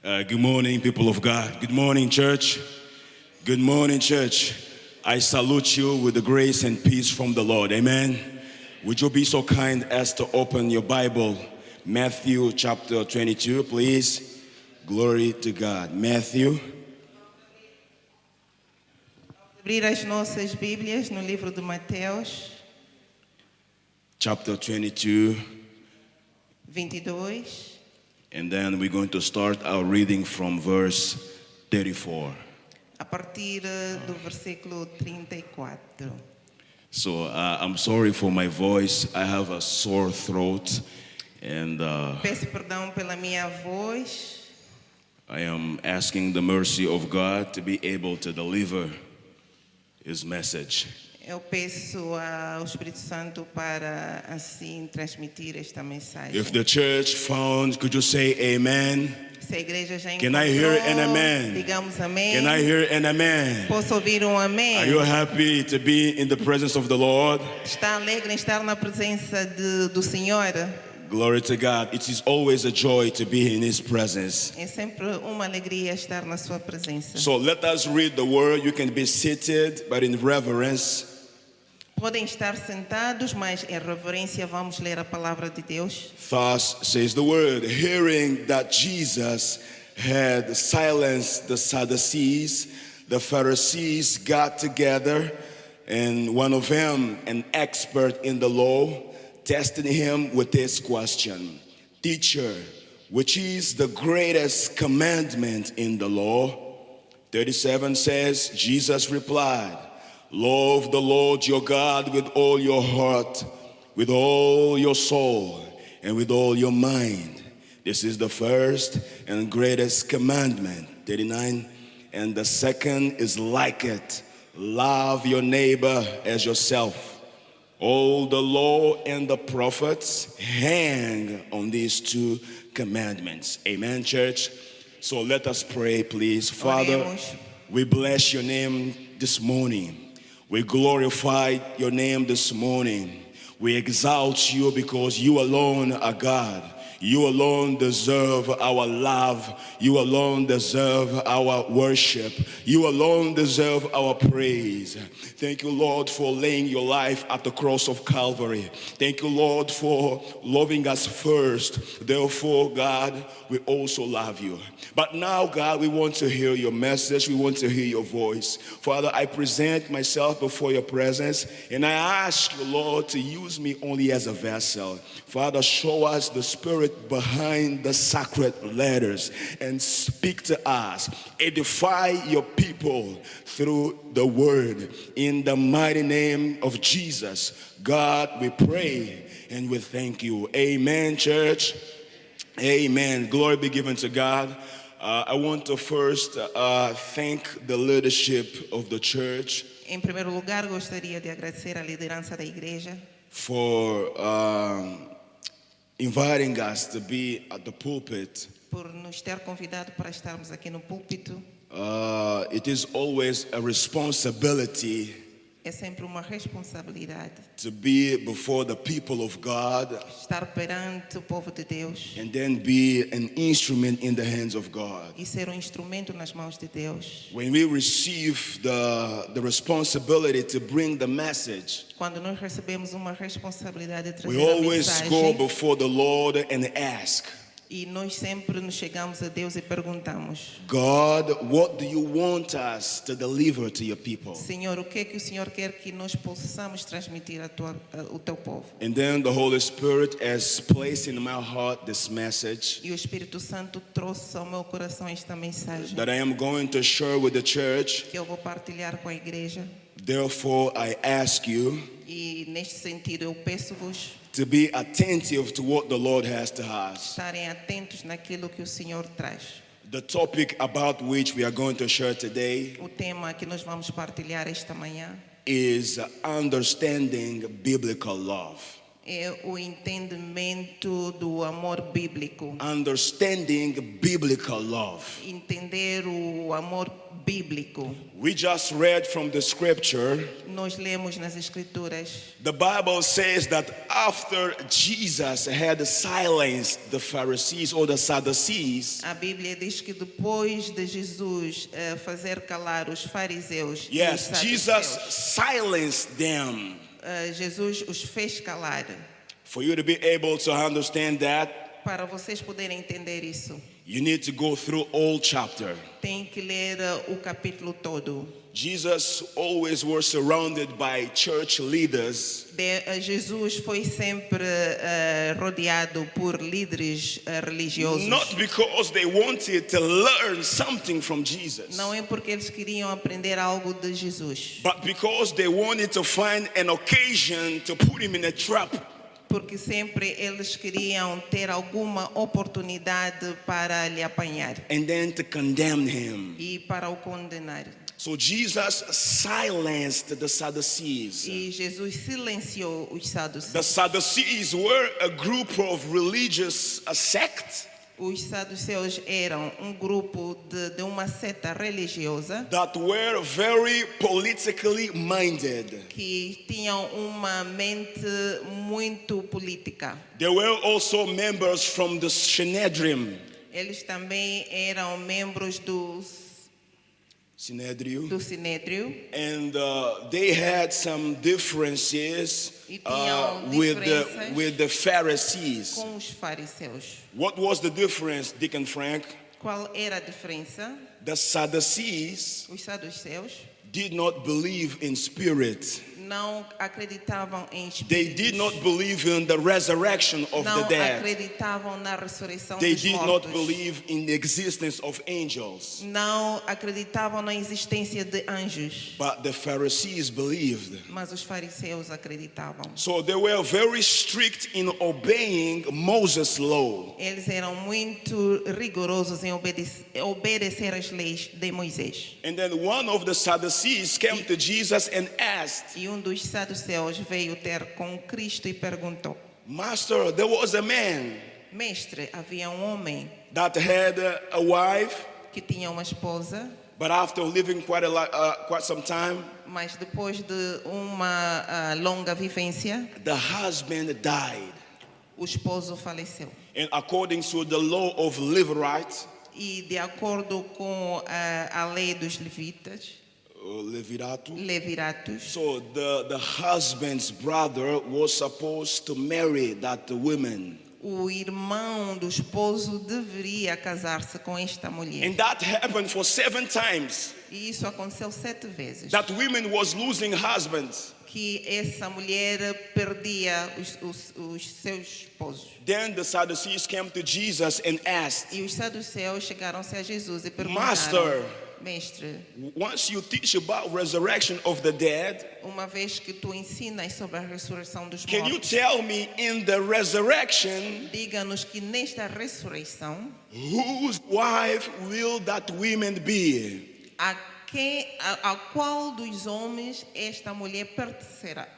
Good morning, people of God. Good morning, church. Good morning, church. I salute you with the grace and peace from the Lord. Amen. Would you be so kind as to open your Bible, Matthew chapter 22, please? Glory to God. Matthew. Abrir as nossas Bíblias no livro de Mateus Chapter 22. 22. And then we're going to start our reading from verse 34. A partir do versículo 34. So I'm sorry for my voice. I have a sore throat. And Peço perdão pela minha voz. I am asking the mercy of God to be able to deliver His message. Eu peço ao Espírito Santo para assim transmitir esta mensagem. If the church found, could you say amen? Se a igreja já Can encontrou, I hear an amen? digamos amém. Can I hear an amen? Posso ouvir amém? Are you happy to be in the presence of the Lord? Está alegre em estar na presença do Senhor? Glory to God. It is always a joy to be in His presence. É sempre uma alegria estar na sua presença. So let us read the word. You can be seated, but in reverence. Podem estar sentados, mas em reverência vamos ler a palavra de Deus. Thus says the word, hearing that Jesus had silenced the Sadducees, the Pharisees got together, and one of them, an expert in the law, tested him with this question: Teacher, which is the greatest commandment in the law? 37 says, Jesus replied, love the Lord your God with all your heart, with all your soul, and with all your mind. This is the first and greatest commandment. 39. And the second is like it. Love your neighbor as yourself. All the law and the prophets hang on these two commandments. Amen, church. So let us pray, please. Father, Oremos. we bless your name this morning. We glorify your name this morning. We exalt you because you alone are God. You alone deserve our love. You alone deserve our worship. You alone deserve our praise. Thank you, Lord, for laying your life at the cross of Calvary. Thank you, Lord, for loving us first. Therefore, God, we also love you. But now, God, we want to hear your message. We want to hear your voice. Father, I present myself before your presence, and I ask you, Lord, to use me only as a vessel. Father, show us the spirit behind the sacred letters and speak to us. Edify your people through the word. In the mighty name of Jesus, God, we pray and we thank you. Amen, church. Amen. Glory be given to God. I want to first thank the leadership of the church Em primeiro lugar, gostaria de agradecer a liderança da igreja for inviting us to be at the pulpit. por nos ter convidado para estarmos aqui no púlpito. It is always a responsibility É sempre uma responsabilidade to be before the people of God estar perante o povo de Deus and then be an instrument in the hands of God. e ser instrumento nas mãos de Deus. When we receive the responsibility to bring the message, Quando nós recebemos uma responsabilidade de we trazer a always go mensagem, before the Lord and ask, e nós sempre nos chegamos a Deus e perguntamos: God, what do you want us to deliver to your people? Senhor, o que é que o Senhor quer que nós possamos transmitir ao teu povo? And then the Holy Spirit has placed in my heart this message E o Espírito Santo trouxe ao meu coração esta mensagem that I am going to share with the church. que eu vou partilhar com a igreja. Therefore, I ask you E neste sentido eu peço-vos to be attentive to what the Lord has to us. estarem atentos naquilo que o Senhor traz. The topic about which we are going to share today O tema que nós vamos partilhar esta manhã is understanding biblical love. é o entendimento do amor bíblico. Understanding biblical love. Entender o amor bíblico. We just read from the scripture. Nós lemos nas Escrituras. The Bible says that after Jesus had silenced the Pharisees or the Sadducees, A Bíblia diz que depois de Jesus fazer calar os fariseus e os yes, Jesus saduceus, silenced them. Jesus os fez calar. For you to be able to understand that, Para vocês poderem entender isso, you need to go through all chapter. tem que ler o capítulo todo. Jesus always was surrounded by church leaders Jesus foi sempre rodeado por líderes religiosos. not because they wanted to learn something from Jesus, Não é porque eles queriam aprender algo de Jesus, but because they wanted to find an occasion to put him in a trap. porque sempre eles queriam ter alguma oportunidade para lhe apanhar And then to condemn him. e para o condenar. So Jesus silenced the Sadducees. E Jesus silenciou os saduceus. The Sadducees were a group of religious sect Os saduceus eram grupo de uma seta religiosa that were very politically minded. que tinham uma mente muito política. They were also members from the Sanhedrin. Eles também eram membros do Sinédrio. Sinédrio. And they had some differences E tinham diferenças with the Pharisees. com os fariseus. What was the difference, Dick and Frank? Qual era a diferença? The Sadducees Os saduceus did not believe in spirit. não acreditavam em They espíritos. did not believe in the resurrection of Não the dead. acreditavam na ressurreição They dos did mortos. not believe in the existence of angels. Não acreditavam na existência de anjos. But the Pharisees believed. Mas os fariseus acreditavam. So they were very strict in obeying Moses' law. Eles eram muito rigorosos em obedecer as leis de Moisés. And then one of the Sadducees came to Jesus and asked, E dos saduceus veio ter com Cristo e perguntou: Master, there was a man Mestre, havia homem that had a wife, que tinha uma esposa, but after living quite some time, mas depois de uma longa vivência, the husband died. o esposo faleceu. And according to the law of Levirate, E de acordo com a lei dos levitas, Leviratos, so the husband's brother was supposed to marry that woman. o irmão do esposo deveria casar-se com esta mulher. And that happened for 7 times. E isso aconteceu 7 vezes. That woman was losing husbands. Que essa mulher perdia os seus esposos. Then the Sadducees came to Jesus and asked, E os saduceus chegaram-se a Jesus e perguntaram: Master, Mestre, once you teach about resurrection of the dead, uma vez que tu ensinas sobre a ressurreição dos can you mortos, tell me in the resurrection, diga-nos que nesta ressurreição, whose wife will that woman be? a qual dos homens esta mulher pertencerá?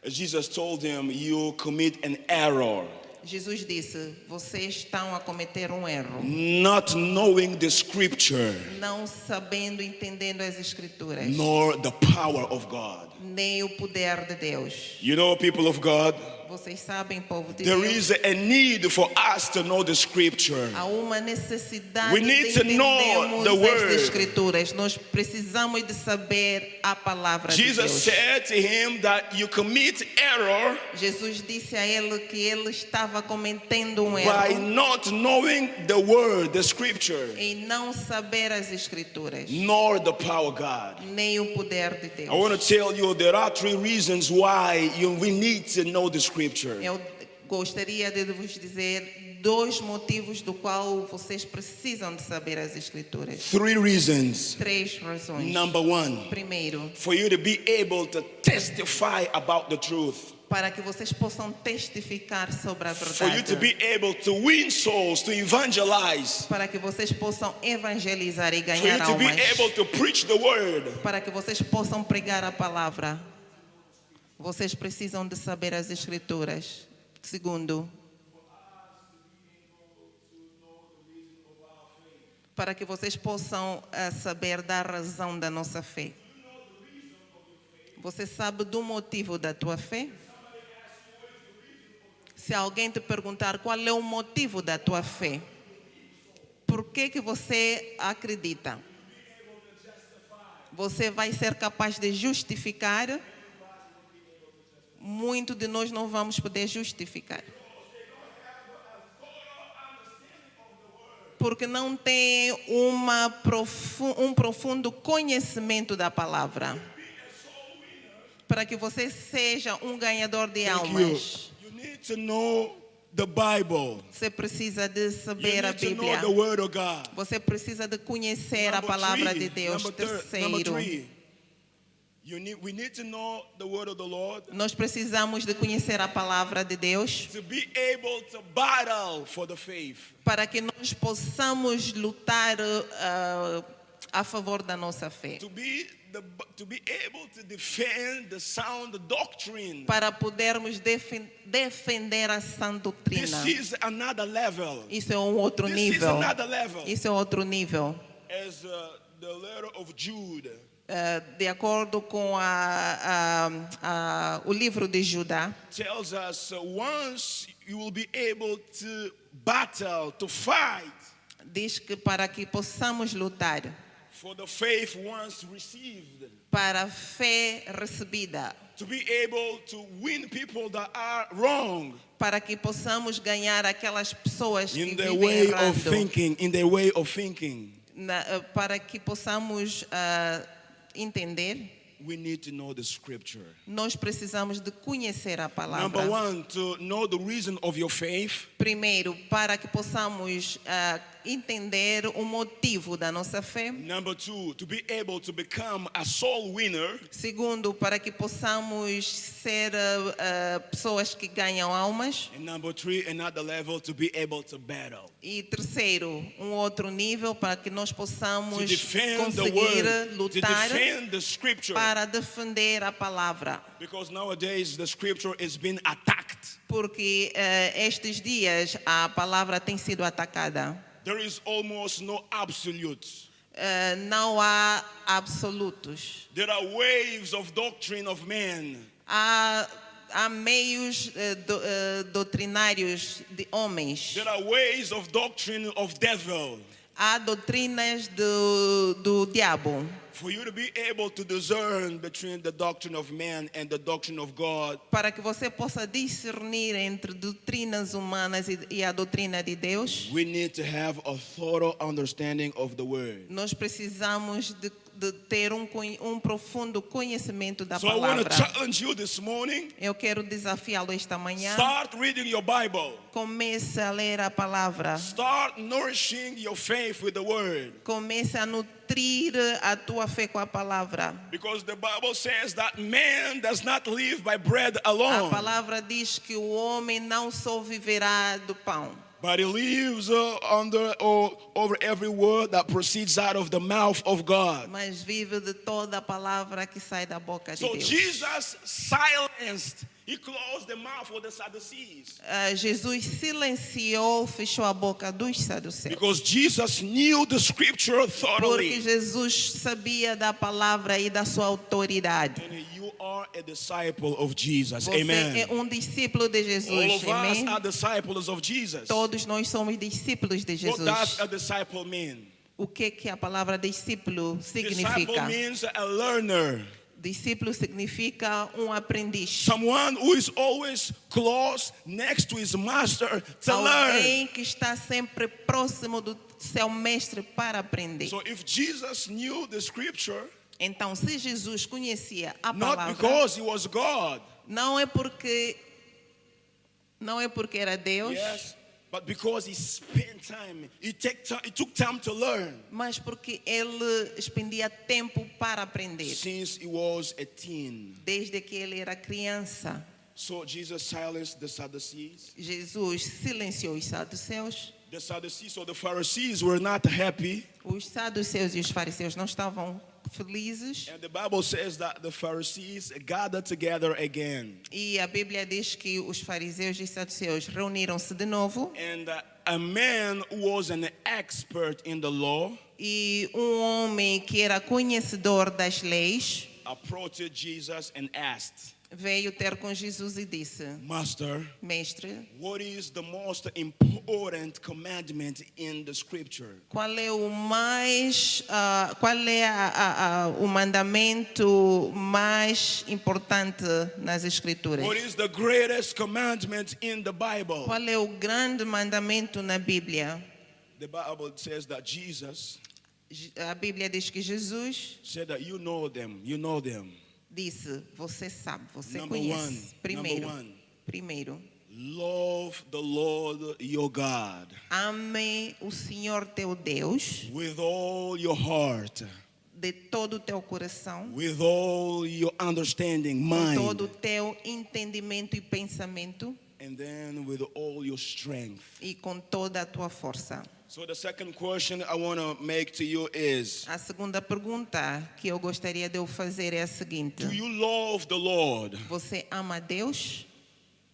Jesus told him, you commit an error, Jesus disse: vocês estão a cometer um erro, not knowing the scripture, não sabendo, entendendo as escrituras, nor the power of God. nem o poder de Deus. You know, people of God, Vocês sabem, povo de there Deus, is a need for us to know the scripture. há uma necessidade We de need to know entendermos the word. as escrituras. Nós precisamos de saber a palavra de Jesus Deus. said to him that you commit error Jesus disse a ele que ele estava cometendo um by erro not knowing the word, the scripture, em não saber as escrituras, nor the power of God. nem o poder de Deus. I want to tell you there are 3 reasons why we need to know the scripture. Eu gostaria de vos dizer 2 motivos do qual vocês precisam de saber as escrituras. 3 reasons. 3 razões. Number 1, Primeiro, for you to be able to testify about the truth. para que vocês possam testificar sobre a For you to verdade. be able to win souls, to evangelize. Para que vocês possam evangelizar e For you ganhar to be almas. able to preach the word. Para que vocês possam pregar a palavra. Vocês precisam de saber as escrituras. Segundo, para que vocês possam saber da razão da nossa fé. Você sabe do motivo da tua fé? Se alguém te perguntar qual é o motivo da tua fé, por que você acredita? Você vai ser capaz de justificar? Muito de nós não vamos poder justificar. Porque não tem um profundo conhecimento da palavra. Para que você seja um ganhador de Thank you. almas, You need to know the Bible. você precisa de You saber a need to know Bíblia. the Word of God. Você precisa de conhecer a palavra de Deus. Number Terceiro, three. We need to know the Word of the Lord nós precisamos de conhecer a palavra de Deus to be able to battle for the faith. para que nós possamos lutar a favor da nossa fé. To be able to defend the sound doctrine. Para podermos defender a sã doutrina. This is another level. Isso é um outro This is nível. another level. Isso é outro nível. As the letter of Jude De acordo com o livro de Judá, tells us, once you will be able to battle, to fight diz que para que possamos lutar for the faith once received, para a fé recebida, to be able to win people that are wrong para que possamos ganhar aquelas pessoas que in their vivem way of errando, thinking, in their way of thinking. para que possamos entender, We need to know the scripture. nós precisamos de conhecer a palavra. Number one, to know the reason of your faith. Primeiro, para que possamos entender o motivo da nossa fé. Number two, to be able to become a soul winner. Segundo, para que possamos ser pessoas que ganham almas. And number three, another level, to be able to battle. E terceiro, um outro nível para que nós To possamos defend the conseguir word, to lutar defend the scripture. para defender a palavra. Because nowadays the scripture is being attacked. Porque estes dias a palavra tem sido atacada. There is almost no absolutes. Não há absolutos. There are waves of doctrine of men. Há meios doutrinários de homens. There are ways of doctrine of devil. Há doutrinas do diabo. For you to be able to discern between the doctrine of man and the doctrine of God, Para que você possa discernir entre doutrinas humanas e a doutrina de Deus, we need to have a thorough understanding of the word. nós precisamos de ter um profundo conhecimento da So I want to palavra. challenge you this morning. Eu quero desafiá-lo esta manhã. Start reading your Bible. Comece a ler a palavra. Start nourishing your faith with the word. Comece a nutrir a tua fé com a palavra. Because the Bible says that man does not live by bread A alone, palavra diz que o homem não só viverá do pão, but he lives over every word that proceeds out of the mouth of God. mas vive de toda a palavra que sai da boca de So Deus. Jesus silenced, he closed the mouth of the Sadducees. Jesus silenciou, fechou a boca dos saduceus. Because Jesus knew the scripture Porque thoroughly. Jesus sabia da palavra e da sua autoridade. And you are a disciple of Jesus. Você Amen. é um discípulo de All Jesus. of us Amém? are disciples of Jesus. Todos nós somos discípulos de What does Jesus. a disciple mean? O que a palavra discípulo Disciple significa? means a learner. Discípulo significa aprendiz. Someone who is always close next to his master to learn. Alguém que está sempre próximo do seu mestre para aprender. So if Jesus knew the scripture, Então, se Jesus conhecia a not palavra, because he was God, não é porque era Deus, yes, but because he spent time, he took time to learn mas porque ele expendia tempo para aprender, since he was a teen. desde que ele era criança. So Jesus silenced the Sadducees. Jesus silenciou os saduceus. The Sadducees or the Pharisees were not happy Os saduceus e os fariseus não estavam felizes. And the Bible says that the Pharisees gathered together again. E a Bíblia diz que os fariseus e saduceus reuniram-se de novo. And a man who was an expert in the law E homem que era conhecedor das leis approached Jesus and asked, veio ter com Jesus e disse: Master, Mestre, what is the most important commandment in the scripture? qual é o o mandamento mais importante nas Escrituras? What is the greatest commandment in the Bible? Qual é o grande mandamento na Bíblia? The Bible says that Jesus A Bíblia diz que Jesus said that you know them. disse: Você sabe, você Number conhece. number one. Primeiro, Love the Lord your God ame o Senhor teu Deus with all your heart, de todo o teu coração, with all your understanding, com todo o mind, teu entendimento e pensamento, and then with all your strength. e com toda a tua força. So the second question I want to make to you is, A segunda pergunta que eu gostaria de eu fazer é a seguinte: do you love the Lord? você ama a Deus?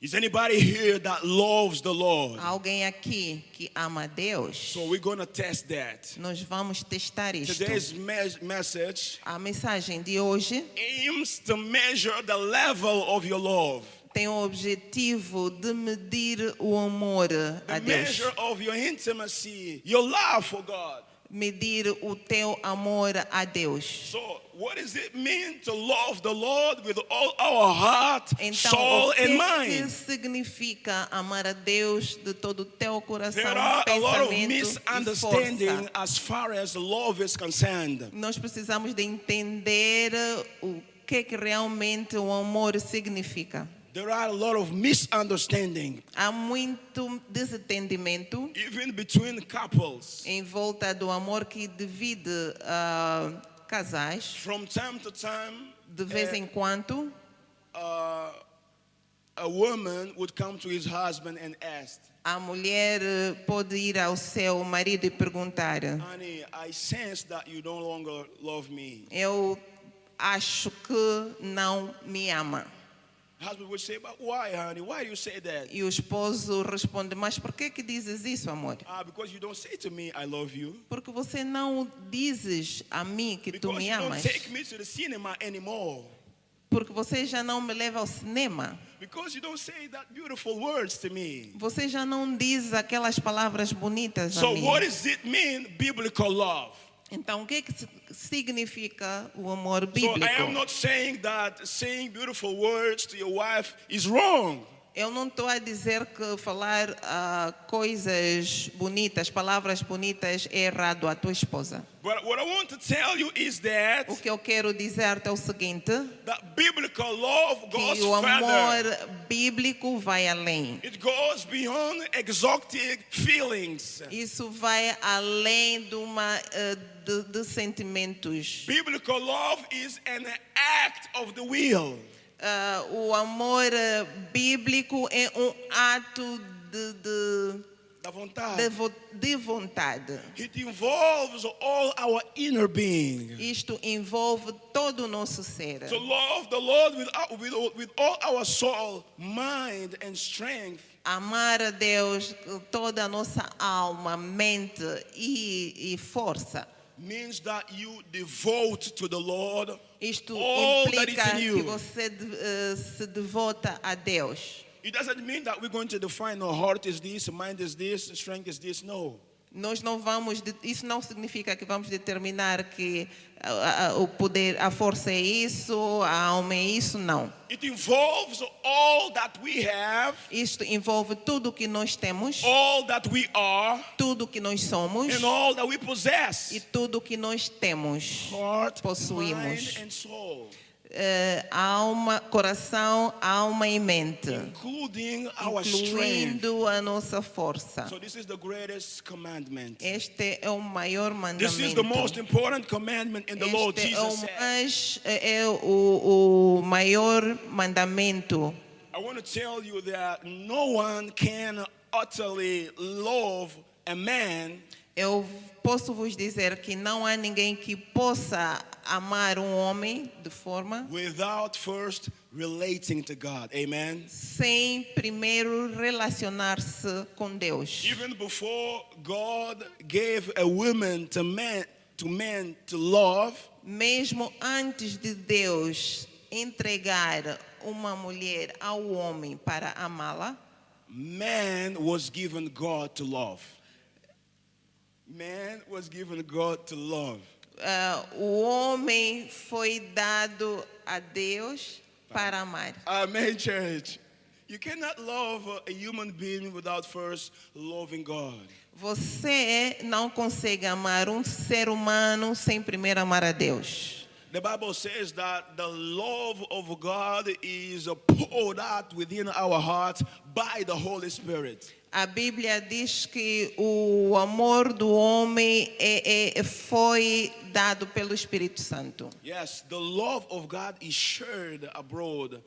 Is anybody here that loves the Lord? Há alguém aqui que ama a Deus? So we're going to test that. Nós vamos testar isto. Today's message A mensagem de hoje aims to measure the level of your love, tem o objetivo de medir o amor a the Deus. measure of your intimacy, your love for God. Medir o teu amor a Deus. So, what does it mean to love the Lord with all our heart, Então, soul, o que and que mind? significa amar a Deus de todo o teu coração, There are a lot of pensamento e misunderstanding força? as far as love is concerned. Nós precisamos de entender o que realmente o amor significa. There are a lot of misunderstanding, Há muito desentendimento even between couples. em volta do amor que divide casais. From time to time, De vez em quando, a woman would come to his husband and ask, a mulher pode ir ao seu marido e perguntar: honey, I sense that you no longer love me. eu acho que não me ama. Husband would say, but why, honey? Why do you say that? E o esposo responde: mas por que dizes isso, amor? Because you don't say to me, I love you. Porque você não dizes a mim que tu Because me you don't amas. take me to the cinema anymore. Porque você já não me leva ao cinema. Because you don't say that beautiful words to me. Você já não diz aquelas palavras bonitas a So mim. what does it mean, biblical love? Então, o que significa o amor So bíblico? I am not saying that saying beautiful words to your wife is wrong. Eu não estou a dizer que falar coisas bonitas, palavras bonitas é errado à tua esposa. But what I want to tell you is that O que eu quero dizer-te é o seguinte: that biblical love goes que o amor further. bíblico vai além. It goes beyond exotic feelings. Isso vai além de sentimentos. Biblical love is an act of the will. O amor bíblico é ato Da vontade. de vontade. It involves all our inner being. Isto envolve todo o nosso ser. To love the Lord with all our soul, mind, and strength Amar a Deus com toda a nossa alma, mente e força. means that you devote to the Lord Isto all that implica is in que you. você se devota a Deus. It doesn't mean that we're going to define our heart is this, mind is this, strength is this. No. Nós não vamos, isso não significa que vamos determinar que o poder, a força é isso, a alma é isso, não. It involves all that we have, Isto envolve tudo o que nós temos, all that we are, tudo o que nós somos and all that we e possess. tudo o que nós temos. Heart, Possuímos. mind, and soul, Alma, coração, alma e mente, including our strength. incluindo a nossa força. So this is the greatest commandment. Este é o maior This is the most mandamento. important commandment in the Lord Este Jesus said. é o maior mandamento. I want to tell you that no one can utterly love a man Eu posso vos dizer que não há ninguém que possa amar um homem de forma without first relating to God. Amen. sem primeiro relacionar-se com Deus. Even before God gave a woman to man to love, Mesmo antes de Deus entregar uma mulher ao homem para amá-la, man was given God to love. Man was given God to love. o homem foi dado a Deus para amar. Amen, church. You cannot love a human being without first loving God. Você não consegue amar um ser humano sem primeiro amar a Deus. The Bible says that the love of God is poured out within our hearts by the Holy Spirit. A Bíblia diz que o amor do homem foi dado pelo Espírito Santo. Yes, the love of God is shared abroad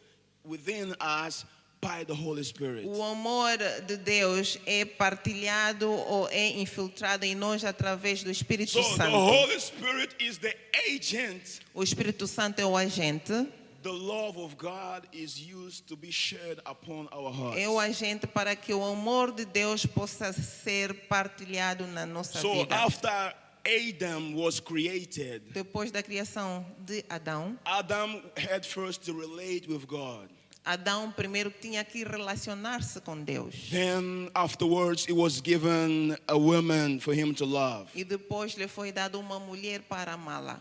within us by the Holy Spirit. O amor de Deus é partilhado ou é infiltrado em nós através do Espírito So the Santo. Holy Spirit is the agent. O Espírito Santo é o agente. The love of God is used to be shared upon our hearts. É o agente para que o amor de Deus possa ser partilhado na nossa So vida. after Adam was created, Depois da criação de Adão, Adam had first to relate with God. Adão primeiro tinha que relacionar-se com Deus. Then afterwards it was given a woman for him to love. E depois lhe foi dado uma mulher para amá-la.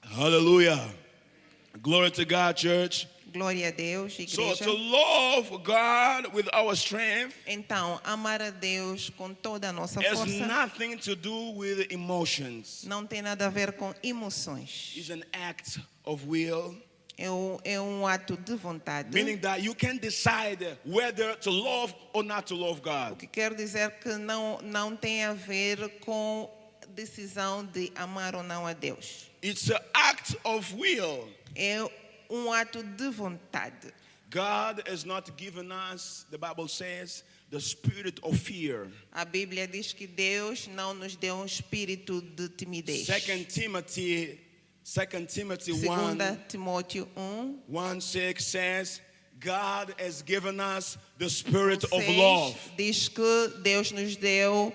Hallelujah. Glory to God, church. Glória a Deus, So igreja. to love God with our strength Então, amar a Deus com toda a nossa has força nothing to do with emotions. não tem nada a ver com emoções. It's an act of will, É um ato de vontade. meaning that you can decide whether to love or not to love O God. que quer dizer que não tem a ver com decisão de amar ou não a Deus. It's an act of will. É um ato de vontade. God has not given us, the Bible says, the spirit of fear. A Bíblia diz que Deus não nos deu um espírito de timidez. 2 Timothy 2 1, Timóteo 1:6 says, God has given us the spirit of 1:6 love. diz que Deus nos deu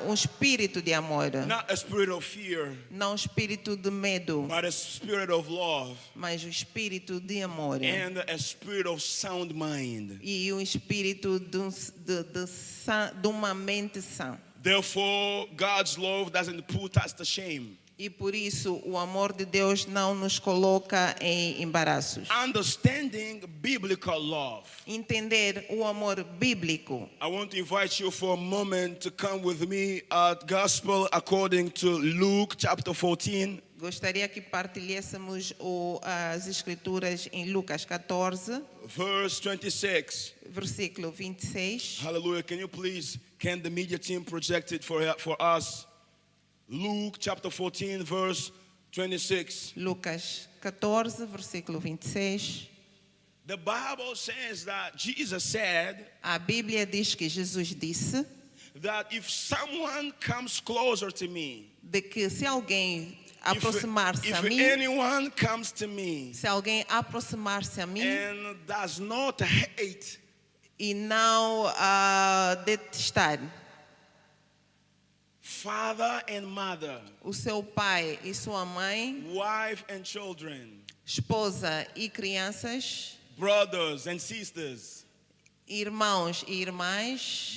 um espírito de amor, Not a spirit of fear, não um espírito de medo, but a spirit of love mas o espírito de amor and a spirit of sound mind. e um espírito de uma mente sã. Therefore, God's love doesn't put us to shame. E por isso o amor de Deus não nos coloca em embaraços. Understanding biblical love. Entender o amor bíblico. I want to invite you for a moment to come with me at Gospel according to Luke chapter 14. Gostaria que partilhássemos as escrituras em Lucas 14, Verse 26. versículo 26. Hallelujah. Can the media team project it for us? Luke chapter 14, verse 26. Lucas 14, versículo 26. The Bible says that Jesus said A Bíblia diz que Jesus disse that if someone comes closer to me, de que se alguém aproximar-se a if mim, anyone comes to me se alguém aproximar-se a mim and does not hate e não detestar father and mother, o seu pai e sua mãe, wife and children, esposa e crianças, brothers and sisters, irmãos e irmãs,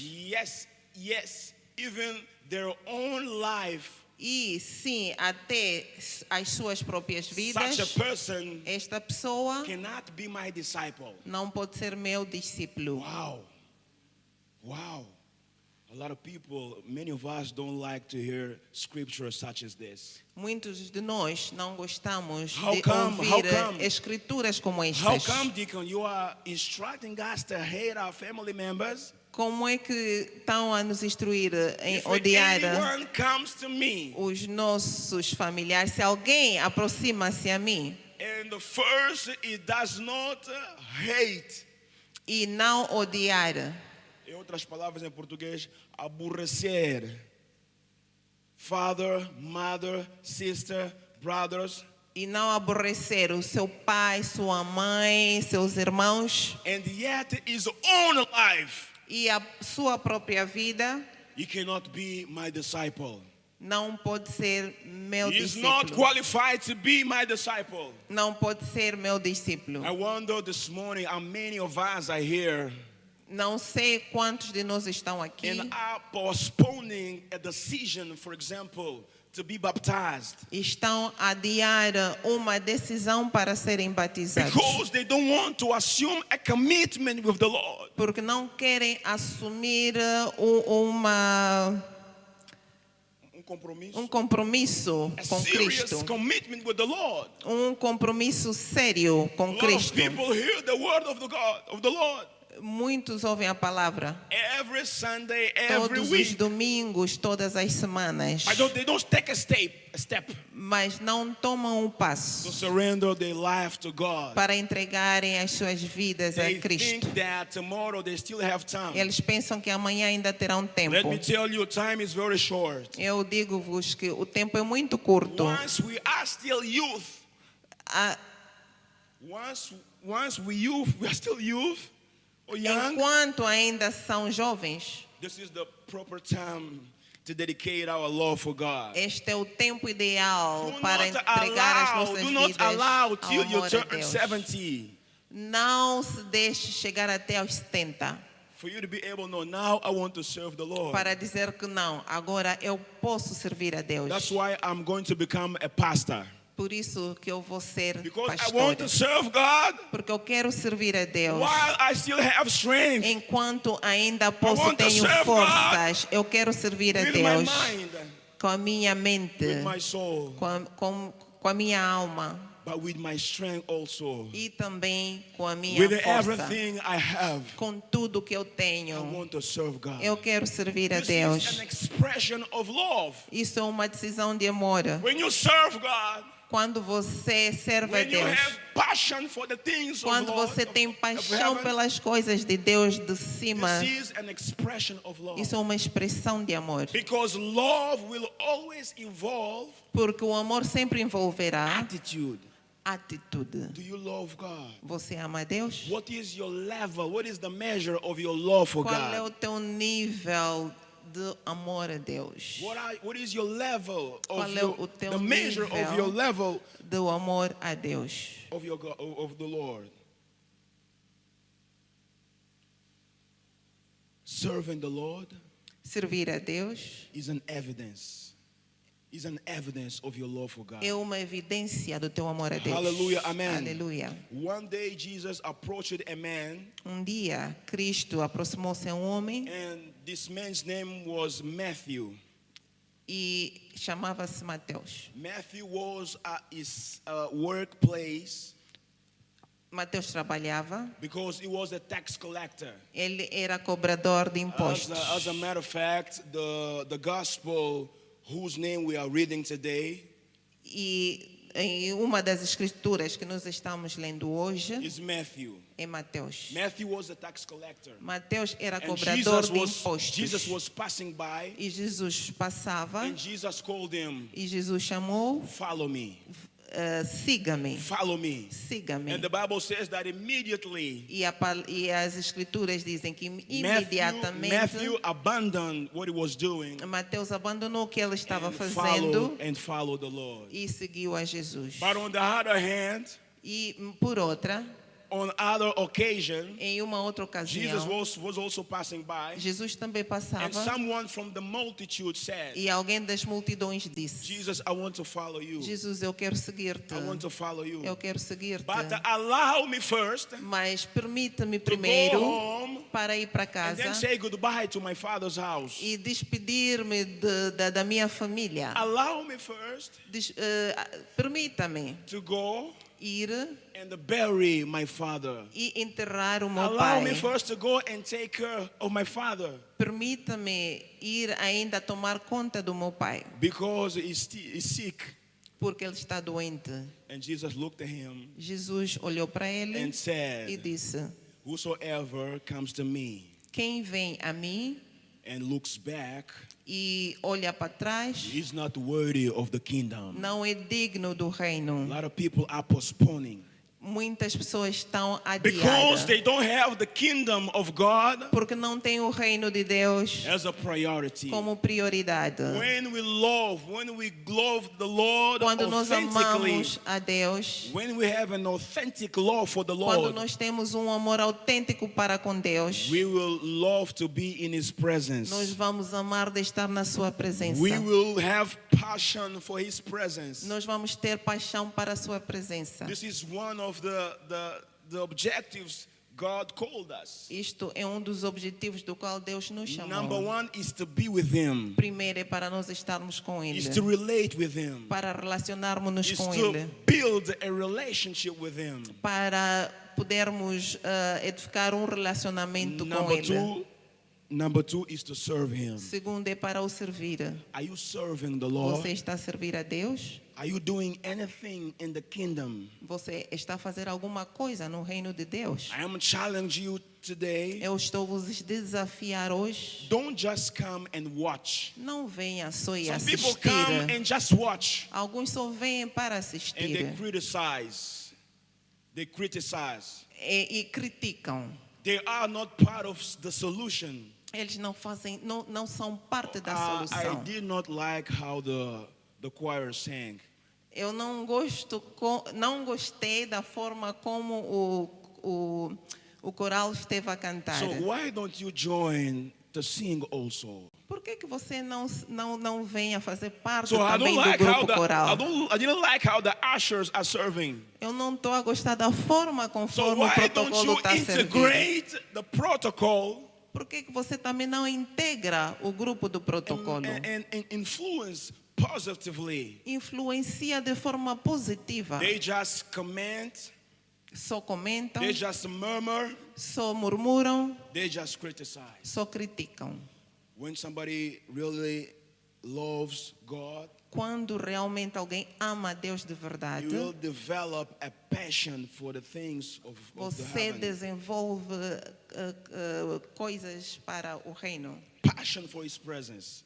yes, even their own life, e sim, até as suas próprias vidas, such a person esta pessoa cannot be my disciple. não pode ser meu discípulo. Wow. A lot of people, many of us don't like to hear scripture such as this. Muitos de nós não gostamos How de come? ouvir escrituras como How estas. come, Deacon, you are instructing us to hate our family members? Como é que estão a nos instruir em If odiar anyone comes to me os nossos familiares? Se alguém aproxima-se a mim and first it does not hate, e não odiar, em outras palavras em português, aborrecer. father, mother, sister, brothers, e não aborrecer o seu pai, sua mãe, seus irmãos and yet his own life, e a sua própria vida, he cannot be my disciple. não pode ser meu He is not discípulo. qualified to be my disciple. Não pode ser meu discípulo. I wonder this morning how many of us are here Não sei quantos de nós estão aqui and are postponing a decision, for example, to be baptized estão a adiar uma decisão para serem batizados. because they don't want to assume a commitment with the Lord. Porque não querem assumir um compromisso A com serious Cristo. commitment with the Lord. Um compromisso sério com A lot of Cristo. people hear the word of the Lord Muitos ouvem a palavra every Sunday, every todos os week, domingos, todas as semanas, but they don't take a step mas não tomam um to passo surrender their life to God. para entregarem as suas vidas a They Cristo. think that tomorrow they still have time. Eles pensam que amanhã ainda terão tempo. Let me tell you, time is very short. Eu digo-vos que o tempo é muito curto. Once we are still youth, Ah, once we are still youth or young, enquanto ainda são jovens, this is the proper time to dedicate our love for God. este é o tempo ideal Do para not entregar as nossas do not vidas allow ao till you amor a turn Deus. 70 Não se deixe chegar até aos 70 for you to be able to know, now I want to serve the Lord. para dizer que não, agora eu posso servir a Deus. That's why I'm going to become a pastor. Por isso que eu vou ser Because I pastor. want to serve God Porque eu quero servir a Deus. while I still have strength Enquanto ainda posso, want to tenho serve forças, eu quero servir a with my Deus mind, com a minha mente, with my soul, com a minha alma but with my strength also. e também com a minha With força. everything I have, Com tudo que eu I tenho, want to serve God. eu quero servir a This Deus. is an expression of love. Isso é uma decisão de amor. When you serve God, Quando você serve a when you Deus, have passion for the things of quando Lord, você tem of paixão heaven, pelas coisas de Deus de cima, this is an expression of love. isso é uma expressão de amor. Because love will always involve Porque o amor sempre envolverá attitude. atitude. Do you love God? Você ama a Deus? What is your level? What is the measure of your love for Qual é o God? teu nível de amor a Deus? What is your level Qual of é o teu the measure of nível? your level Do amor a Deus. of your God, of the Lord? Serving the Lord Servir a Deus is an evidence. Is an evidence of your love for God. é uma evidência do teu amor a Deus. Hallelujah, amen. Aleluia. One day Jesus approached a man, Dia, Cristo aproximou-se a homem and this man's name was Matthew. e chamava-se Mateus. Matthew was at his workplace Mateus trabalhava, because he was a tax collector. ele era cobrador de impostos. As a matter of fact, the gospel whose name we are reading today E em uma das escrituras que nós estamos lendo hoje is Matthew. é Mateus. Matthew was a tax collector. Mateus era And cobrador de Jesus impostos. was passing by, E Jesus passava and Jesus called him, e Jesus chamou, follow me, siga-me, follow me. siga-me. And the Bible says that immediately E as escrituras dizem que imediatamente Matthew abandoned what he was doing Mateus abandonou o que ele estava and fazendo followed the Lord. e seguiu a Jesus. But on the other hand, E por outra, on other occasion, em uma outra Jesus ocasião, was also passing by, Jesus também and passava someone from the multitude said, e alguém das multidões disse: Jesus, I want to follow you. Jesus, eu quero seguir-te. I want to follow you. Eu quero seguir-te. But allow me first Mas permita-me to go primeiro home para ir para and casa then say goodbye to my father's house. e despedir-me da minha família. Allow me first Permita-me to go ir and bury my father. e enterrar o meu Allow me pai. first to go and take care of my father Permita-me ir ainda tomar conta do meu pai, because he's sick. porque ele está doente. And Jesus looked at him Jesus olhou para ele and e said, disse: whosoever comes to me, quem vem a mim, and looks back, e olha para trás, he's not worthy of the kingdom. não é digno do A reino. lot of people are postponing Muitas pessoas estão because adiadas they don't have the kingdom of God porque não têm o reino de Deus as a priority. como prioridade. When we love the Lord Quando nós authentically, amamos a Deus, when we have an authentic love for the quando Lord, nós temos um amor autêntico para com Deus, we will love to be in His nós presence. vamos amar de estar na sua presença. We will have passion for His presence. Nós vamos ter paixão para a sua presença. This is one of the objectives God called us. Isto é um dos objetivos do qual Deus nos Number chamou. one is to be with Him, Primeiro é para nós estarmos com Ele, is to relate with Him, para relacionarmos is com to Ele, build a relationship with Him. para podermos edificar um relacionamento com Ele. Number two is to serve Him. Segundo é para o servir. Are you serving the Lord? Você está a servir a Deus? Are you doing anything in the kingdom? Você está a fazer alguma coisa no reino de Deus? I am challenging you today. Eu estou vos desafiar hoje. Don't just come and watch. Não venha só e Some people come assistir. and just watch Alguns só vêm para and they assistir criticize. They criticize. e criticam. They are not part of the solution. Eles não são parte da I solução. did not like how the choir sang. Eu não gostei da forma como o coral esteve a cantar. So why don't you join to sing also? Por que você não vem a fazer parte So I também don't do like how grupo coral? I didn't like how the ushers are serving. Eu não estou a gostar da forma So conforme o why don't protocolo you está a servir. integrate the protocol Por que você também não integra o grupo do protocolo? and influence positively? Influencia de forma positiva. They just comment, Só comentam, they just murmur, só murmuram, they just criticize. só criticam. When somebody really loves God, Quando realmente alguém ama a Deus de you verdade, will develop a passion for the things of the você heaven. desenvolve coisas para o reino. Passion for His presence.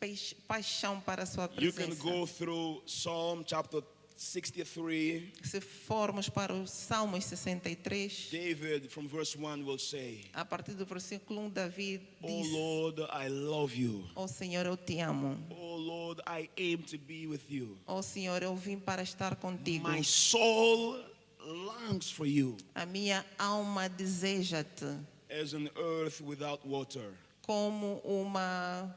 Paixão para a sua You can presença. go through Psalm chapter 63. Se formos para o Salmos 63, David from verse 1 will say, a partir do versículo 1, Davi "Oh diz: Lord, I love you. Ó Senhor, eu te amo. Oh Lord, I aim to be with you. Ó Senhor, eu vim para estar contigo. My soul longs for you A minha alma deseja-te as an earth without water." como uma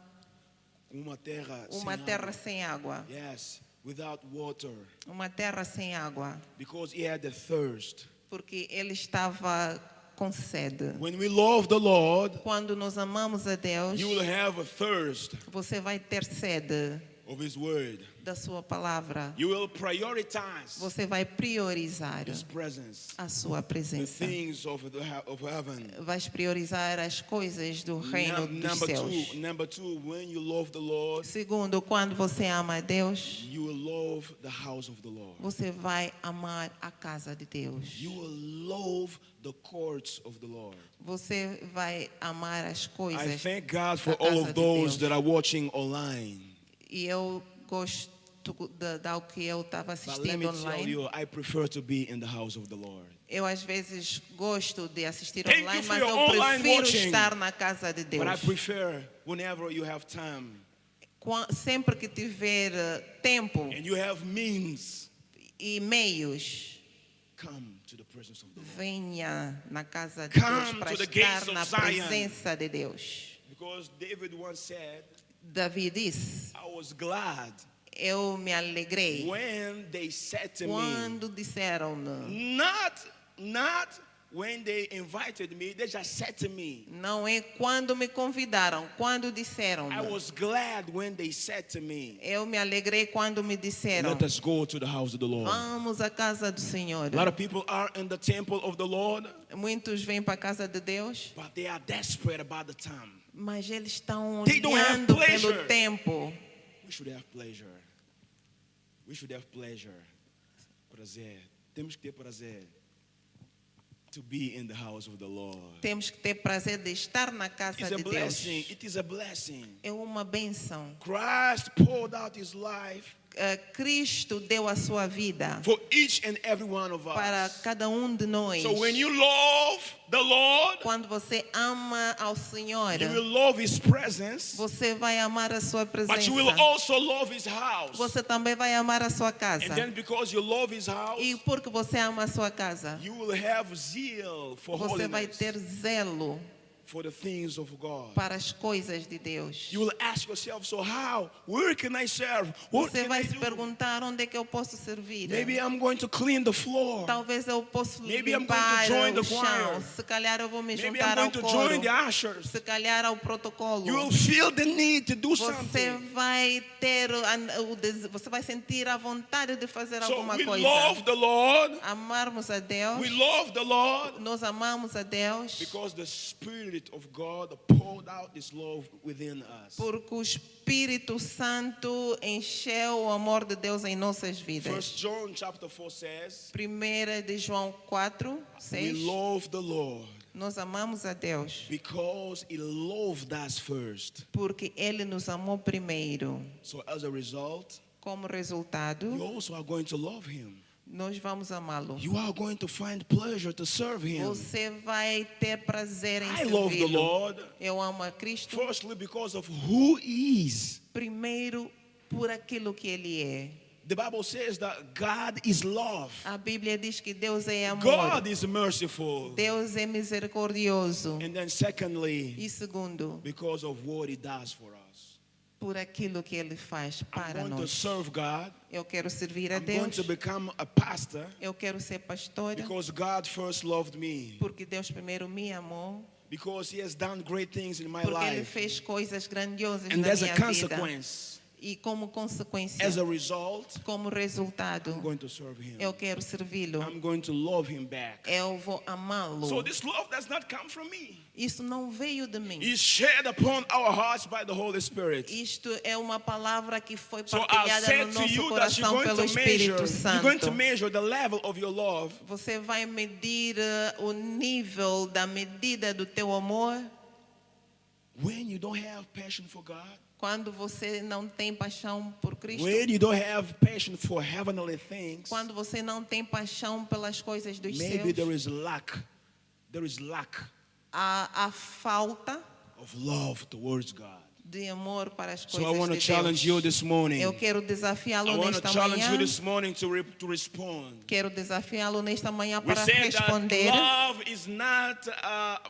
Uma terra sem terra água. sem água. Yes, without water. Uma terra sem água. Because he had a thirst. Porque ele estava com sede. When we love the Lord, Quando nós amamos a Deus, you will have a thirst você vai ter sede of His word. da sua palavra. You will prioritize Você vai priorizar His presence, a sua the presença. things of heaven. Vais priorizar as coisas do reino dos céus. Number two, when you love the Lord, Segundo, quando você ama a Deus, you will love the house of the Lord. você vai amar a casa de Deus. You will love the courts of the Lord. Você vai amar as I coisas. thank God for da all casa of de those Deus. that are watching online. E eu gosto da que eu estava But let me assistindo tell online. you, I prefer to be in the house of the Lord. Eu às vezes gosto de assistir Thank online, you for mas your eu online prefiro watching. estar na casa de Deus. But I prefer whenever you have time Sempre que tiver tempo and you have means, e meios, come to the presence of the Lord. venha na casa de Deus Come para to the estar gates of na Zion. presença de Deus. Because David once said, Davi disse: I was glad eu me alegrei when they said to me, quando disseram-me. not when they invited me, they just said to me. Não é quando me convidaram, quando disseram. I was glad when they said to me, Eu me alegrei quando me disseram: let us go to the house of the Lord. vamos à casa do Senhor. A lot of people are in the temple of the Lord, Muitos vêm para a casa de Deus, but they are desperate about the time. mas eles estão They don't have olhando pleasure. pelo tempo. We should have pleasure. We should have pleasure. Prazer. Temos que ter prazer. to be in the house of the Lord. Temos que ter prazer de estar na casa It's a de Deus. blessing. It is a blessing. É uma bênção. Christ poured out his life Cristo deu a sua vida for each and every one of para us. cada de nós. So when you love the Lord, Quando você ama ao Senhor, you will love his presence, você vai amar a sua but presença. you will also love his house. Você também vai amar a sua And casa. then because you love his house, E porque você ama a sua casa, you will have zeal for você vai holiness, ter zelo for the things of God. para as coisas de Deus. You will ask yourself, so how? Where can I serve? What Você can vai I se do? perguntar onde é que eu posso servir. Maybe I'm going to clean the floor. Talvez eu possa Maybe I'm limpar going to join the o chão. choir. Se calhar eu vou me Maybe I'm juntar going ao to coro. join the ushers. Se calhar ao protocolo. You will feel the need to do Você something. vai ter você vai sentir a vontade de fazer So alguma we coisa. love the Lord. Amarmos a Deus. We love the Lord Nós amamos a Deus because the Spirit of God poured out His love within us. porque o Espírito Santo encheu o amor de Deus em nossas vidas. 1 John chapter 4 says, 1 de João 4, we 6. love the Lord Nós amamos a Deus because He loved us first. porque Ele nos amou primeiro. So as a result, Como resultado, you also are going to love Him. nós vamos amá-lo. You are going to find pleasure to serve Him. Você vai ter prazer em I love the servi-lo. Lord, Eu amo a Cristo firstly because of who He is. primeiro por aquilo que Ele é. The Bible says that God is love. A Bíblia diz que Deus é amor. God is merciful. Deus é misericordioso. And then secondly, E segundo, because of what He does for us. por aquilo que Ele faz I'm para going to nós. serve God. Eu quero servir a I'm going Deus. to become a pastor Eu quero ser pastora. because God first loved me. Porque Deus primeiro me amou. Because He has done great things in my Porque Ele life. fez coisas grandiosas And na there's a minha vida. consequence. E como consequência, As a result, como resultado, I'm going to serve Him. eu quero servi-lo. I'm going to love Him back. Eu vou amá-lo. So this love does not come from me. Isso não veio de mim. It's shared upon our hearts by the Holy Spirit. Isto é uma palavra que foi So I partilhada said no to nosso you that you're coração going pelo to measure, Espírito you're going to Santo. measure the level of your love Você vai medir o nível da medida do teu amor when you don't have passion for God, quando você não tem paixão por Cristo. when you don't have passion for heavenly things. Quando você não tem paixão pelas coisas dos Maybe there céus. is lack. There is lack Há falta of love towards God. de amor para as So coisas I want to de challenge you Deus. this morning. Eu quero desafiá-lo I want to nesta challenge manhã. you this morning to respond. Quero desafiá-lo nesta manhã We para said that responder. love is not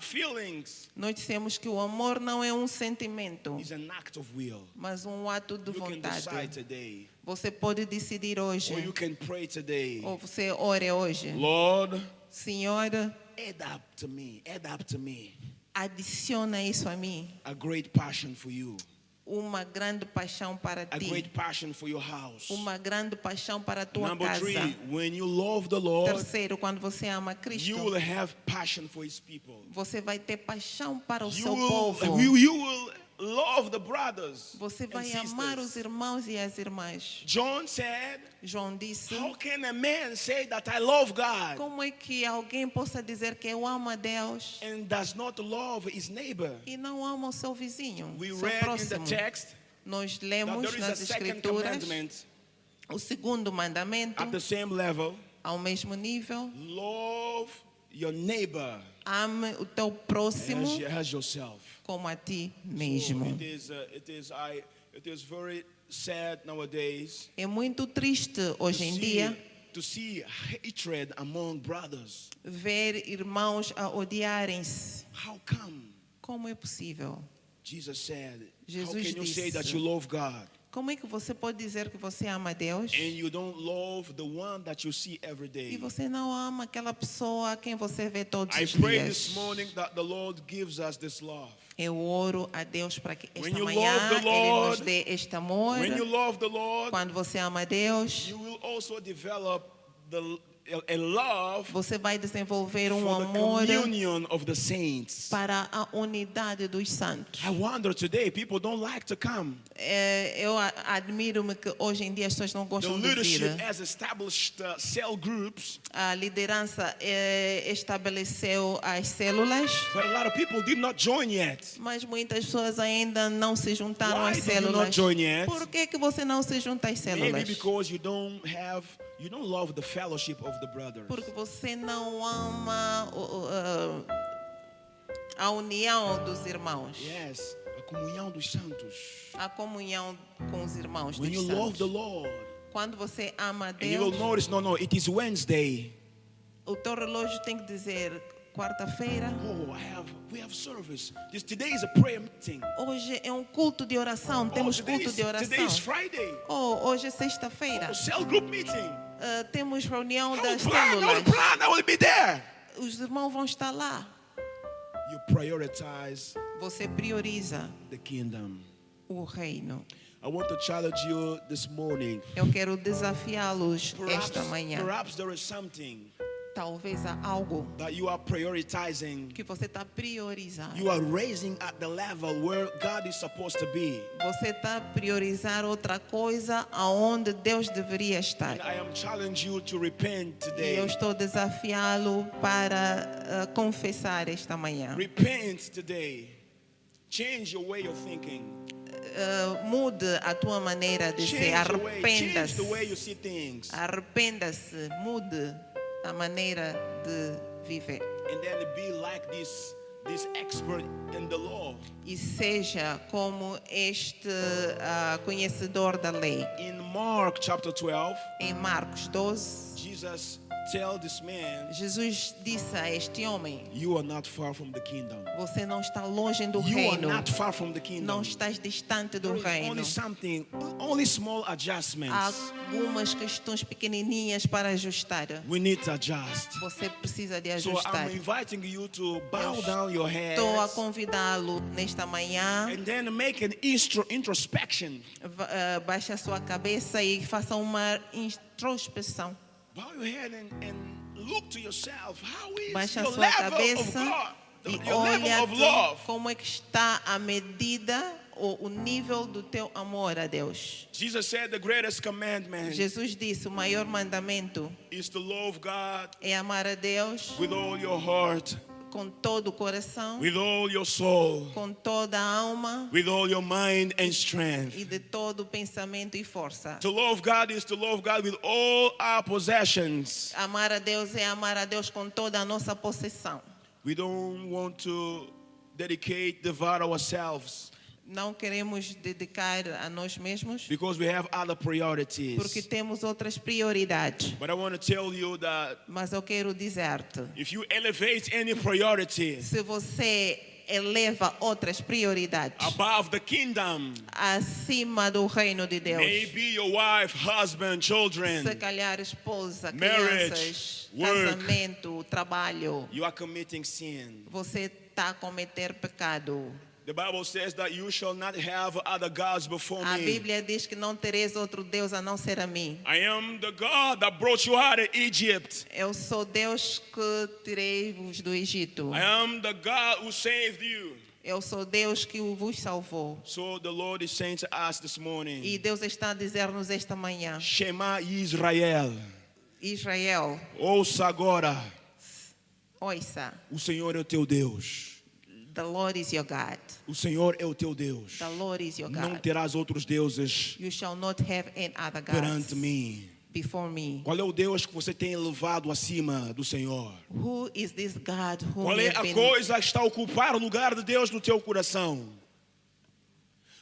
feelings. Nós dissemos que o amor não é um sentimento, It's an act of will. mas um ato de You can decide vontade. today, Você pode decidir hoje, or you can pray today. ou você ore hoje. Lord, Senhor, add up to me adiciona isso a mim. a great passion for you, Uma grande paixão para a ti. great passion for your house. Uma grande paixão para a tua Number casa. 3, when you love the Lord, Terceiro, quando você ama Cristo, you will have passion for His people. você vai ter paixão para o You seu will, povo. you will love the brothers Você and vai amar os sisters. irmãos e as irmãs. John said, João disse: how can a man say that I love God como é que alguém possa dizer que eu amo a Deus and does not love his neighbor? e não ama o seu vizinho, We seu read in the próximo? text Nós that lemos there is a nas second Escrituras commandment o segundo mandamento, at the same level. ao mesmo nível: Love your neighbor ame o teu próximo as yourself. como a ti So mesmo. it is very sad nowadays É muito triste hoje em dia to see hatred among brothers. ver irmãos a odiarem-se. How come? Como é possível? Jesus said, how Jesus can you say that disse, you love God Como é que você pode dizer que você ama a Deus and you don't love the one that you see every e day? você não ama aquela pessoa a quem você vê todos I os pray dias? this morning that the Lord gives us this love. Eu oro a Deus para que When esta you manhã love the Ele Lord, nos dê este amor. When you love the Lord, Quando você ama a Deus, you will also develop a love Você vai desenvolver um for the amor communion of the saints. para a unidade dos santos. I wonder today, people don't like to come. Eu admiro-me que hoje em dia as pessoas não The gostam de leadership vir. has established cell groups, A liderança estabeleceu as células, but a lot of people did not join yet. mas muitas pessoas ainda não se juntaram Why às do you not células. join yet? Por que você não se junta às Maybe células? because you don't love the fellowship of the brothers. Porque você não ama a união dos irmãos, Yes, a comunhão dos santos. a comunhão com os irmãos When dos you love the santos. Lord, Quando você ama a and you will Deus, notice, no, it is Wednesday. o teu relógio tem que dizer quarta-feira. Oh, we have service. Today is a prayer meeting. Hoje é um culto de oração, temos culto de today is oração. Friday. Oh, hoje é sexta-feira. Oh, cell group meeting. Temos reunião I will das plan, células. I will be there. Os irmãos vão estar lá. You prioritize Você prioriza the kingdom. o reino. I want to challenge you this morning. Eu quero desafiá-los esta manhã. Perhaps there is something Talvez há algo that you are prioritizing. que você está priorizando. You are raising at the level where God is supposed to be. Você está a priorizar outra coisa aonde Deus deveria estar. And I am challenging you to repent E eu today. estou a desafiá-lo para confessar esta manhã. Repent today. Change your way of thinking. Mude a tua maneira de ser. Change the way Arrependa-se. you see things. Arrependa-se. Mude a maneira de viver. And then be like this expert in the law. E seja como este conhecedor da lei. In Mark chapter 12, Em Marcos 12, Jesus tell this man, Jesus disse a este homem: you are not far from the kingdom. você não está longe do You are reino. not far from the Não kingdom. estás distante do There is reino. only something, only small Há adjustments. algumas questões pequenininhas para ajustar. We need to adjust. Você precisa de So ajustar. I'm inviting you to bow down your heads Estou a convidá-lo nesta manhã. and then make an introspection. Baixe a sua cabeça e faça uma introspeção. Bow your head and look to yourself. How is Baixe a your sua level of cabeça God? e Your level of love. olha como é que está a medida ou o nível do teu amor a Deus. Jesus said the greatest commandment Jesus disse: o maior mandamento is to love God é amar a Deus with all your heart, com todo o coração, with all your soul, com toda a alma with all your mind and strength. e de todo o pensamento e força. To love God is to love God with all our possessions. Amar a Deus é amar a Deus com toda a nossa possessão. We don't want to devote ourselves Não queremos dedicar a nós mesmos because we have other porque priorities. temos outras prioridades. But I want to tell you that Mas eu quero dizer-te, if you elevate any priority se você eleva outras prioridades above the kingdom, acima do reino de Deus, maybe your wife, husband, children, se calhar esposa, marriage, crianças, work, casamento, trabalho, you are committing sin. você está a cometer pecado. The Bible says that you shall not have other gods before A me. Bíblia diz que não tereis outro Deus a não ser a mim. I am the God that brought you out of Egypt. Eu sou Deus que tirei-vos do Egito. I am the God who saved you. Eu sou Deus que vos salvou. So the Lord is saying to us this morning, E Deus está a dizer-nos esta manhã: Shema Israel, Israel, ouça agora, ouça, o Senhor é o teu Deus. the Lord is your God. O Senhor é o teu Deus. The Lord is your Não God. terás outros deuses You shall not have any other perante gods mim. before me. Qual é o Deus que você tem elevado acima do Senhor? Who is this God whom Qual you é have a been? coisa que está a ocupar o lugar de Deus no teu coração?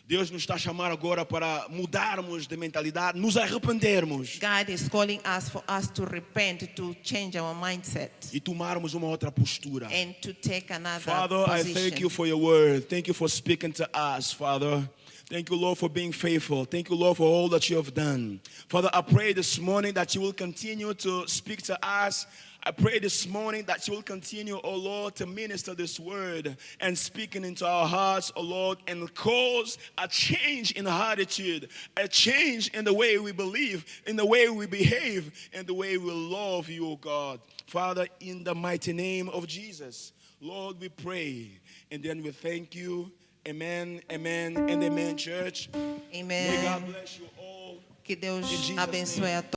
Deus nos está a chamar agora para mudarmos de mentalidade, nos arrependermos God is calling us for us to repent, to change our mindset, e tomarmos uma outra postura. and to take another Father, I position. thank you for your word. Thank you for speaking to us, Father. Thank you, Lord, for being faithful. Thank you, Lord, for all that you have done. Father, I pray this morning that you will continue to speak to us. I pray this morning that you will continue, oh Lord, to minister this word and speaking into our hearts, oh Lord, and cause a change in attitude, a change in the way we believe, in the way we behave, in the way we love you, oh God. Father, in the mighty name of Jesus, Lord, we pray, and then we thank you. Amen, amen, and amen, church. May God Amém. bless you all. Que Deus In Jesus' abençoe a todos.